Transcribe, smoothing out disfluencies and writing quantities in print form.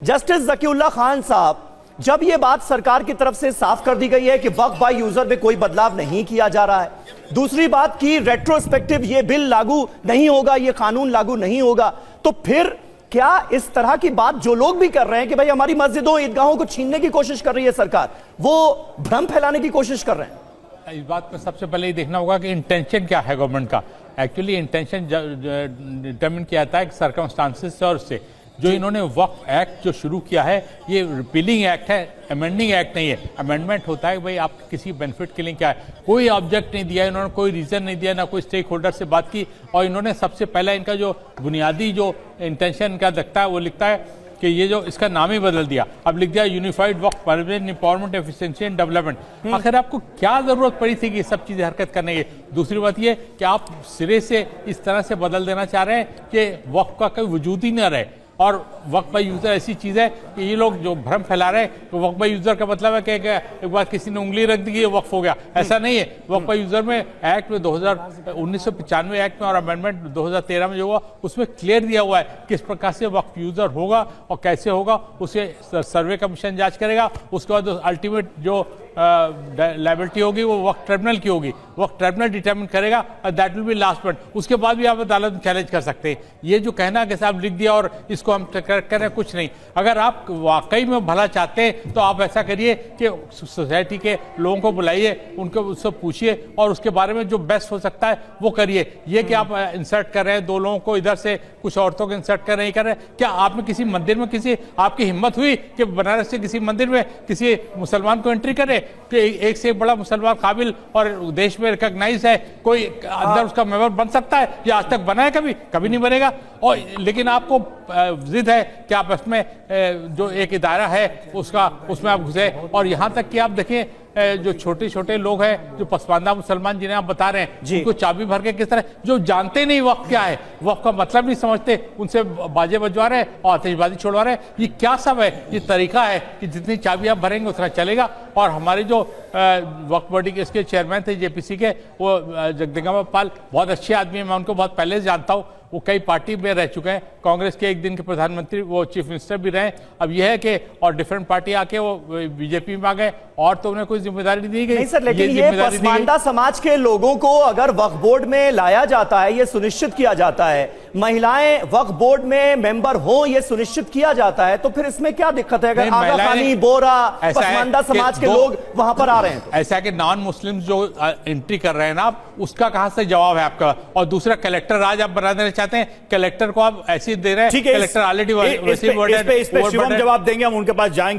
Justice ज़कीउल्लाह Khan साहब, जब यह बात सरकार की तरफ से साफ कर दी गई है कि वक्फ बाय यूजर में कोई बदलाव नहीं किया जा रहा है, दूसरी बात की रेट्रोस्पेक्टिव ये बिल लागू नहीं होगा, ये कानून लागू नहीं होगा, तो फिर क्या इस तरह की बात जो लोग भी कर रहे हैं कि भाई हमारी मस्जिदों ईदगाहों को छीनने की कोशिश कर रही है सरकार, वो भ्रम फैलाने की कोशिश कर रहे हैं? इस बात में सबसे पहले ये देखना होगा कि इंटेंशन क्या है गवर्नमेंट का। एक्चुअली इंटेंशन डिटरमिन किया जाता है सर्कमस्टांसेस से, और उससे जो इन्होंने वक्फ एक्ट जो शुरू किया है, ये रिपीलिंग एक्ट है, अमेंडिंग एक्ट नहीं है। अमेंडमेंट होता है भाई आप किसी बेनिफिट के लिए क्या है, कोई ऑब्जेक्ट नहीं दिया इन्होंने, कोई रीजन नहीं दिया, ना कोई स्टेक होल्डर से बात की, और इन्होंने सबसे पहला इनका जो बुनियादी जो इंटेंशन इनका दिखता है वो लिखता है कि ये जो इसका नाम ही बदल दिया, अब लिख दिया unified Waqf permanent empowerment efficiency and development. आखिर आपको क्या जरूरत पड़ी थी कि सब चीजें हरकत करने की? दूसरी बात ये कि आप सिरे से इस तरह से बदल देना चाह रहे हैं कि वक्फ का कोई वजूद ही न रहे, और वक्फ बाय यूजर ऐसी चीज है कि ये लोग जो भ्रम फैला रहे हैं तो वक्फ बाय यूजर का मतलब है कि एक बार किसी ने उंगली रख दी कि ये वक्फ हो गया, ऐसा नहीं है। वक्फ बाय यूजर में एक्ट में 1995 एक्ट में और अमेंडमेंट 2013 में जो हुआ उसमें क्लियर दिया हुआ है किस प्रकार से वक्फ यूजर होगा और कैसे होगा, उसे सर्वे कमीशन जांच करेगा, उसके बाद अल्टीमेट जो लायबिलिटी होगी वो वक्फ ट्रिब्यूनल की होगी, वक्फ ट्रिब्यूनल डिटरमिन करेगा, और that will be last point. उसके बाद भी आप अदालत में चैलेंज कर सकते हैं। ये जो कहना कि साहब लिख दिया और इसको हम करें, कुछ नहीं। अगर आप वाकई में भला चाहते हैं तो आप ऐसा करिए कि सोसाइटी के लोगों को बुलाइए, उनको उससे पूछिए और उसके बारे में जो बेस्ट हो सकता है वो करिए। ये कि आप इंसर्ट कर रहे हैं 2 लोगों को इधर से, कुछ औरतों को इंसर्ट कर नहीं कर रहे, क्या आपने किसी मंदिर में किसी आपकी हिम्मत हुई कि बनारस से किसी मंदिर में किसी मुसलमान को एंट्री करे कि एक से एक बड़ा मुसलमान काबिल और देश में रिकॉग्नाइज है, कोई अंदर उसका मेंबर बन सकता है? या आज तक बना है? कभी नहीं बनेगा। और लेकिन आपको जिद है कि आप इसमें जो एक इदारा है उसमें आप घुसे, और यहाँ तक कि आप देखिए जो छोटे छोटे लोग हैं, जो पसमानदा मुसलमान जिन्हें आप बता रहे हैं, उनको चाबी भर के किस तरह, जो जानते नहीं वक्फ क्या है, वक्फ का मतलब नहीं समझते, उनसे बाजे बजवा रहे हैं और आतिशबाजी छोड़वा रहे हैं। ये क्या सब है? ये तरीका है कि जितनी चाबी आप भरेंगे उतना चलेगा। और हमारे जो वक्फ बॉडी के इसके चेयरमैन थे जेपीसी के, वो जगदम्बिका पाल बहुत अच्छे आदमी है, मैं उनको बहुत पहले से जानता हूँ, वो कई पार्टी में रह चुके हैं, कांग्रेस के एक दिन के प्रधानमंत्री, वो चीफ मिनिस्टर भी रहे। अब यह है कि और डिफरेंट पार्टी आके वो बीजेपी में आ गए, और तो उन्हें कोई जिम्मेदारी दी गई नहीं सर। लेकिन ये पसमानदा समाज के लोगों को अगर वक्फ बोर्ड में लाया जाता है, ये सुनिश्चित किया जाता है, महिलाएं वक्फ बोर्ड में मेंबर हो, ये सुनिश्चित किया जाता है, तो फिर इसमें क्या दिक्कत है? अगर आगा खानी, बोरा, पसमानदा समाज के लोग वहां पर आ रहे हैं, ऐसा है कि नॉन मुस्लिम जो एंट्री कर रहे हैं ना, आप उसका कहां से जवाब है आपका? और दूसरा, कलेक्टर राज आप बना देना चाहते हैं, कलेक्टर को आप ऐसे दे रहे हैं, कलेक्टर ऑलरेडी जवाब देंगे, हम उनके पास जाएंगे।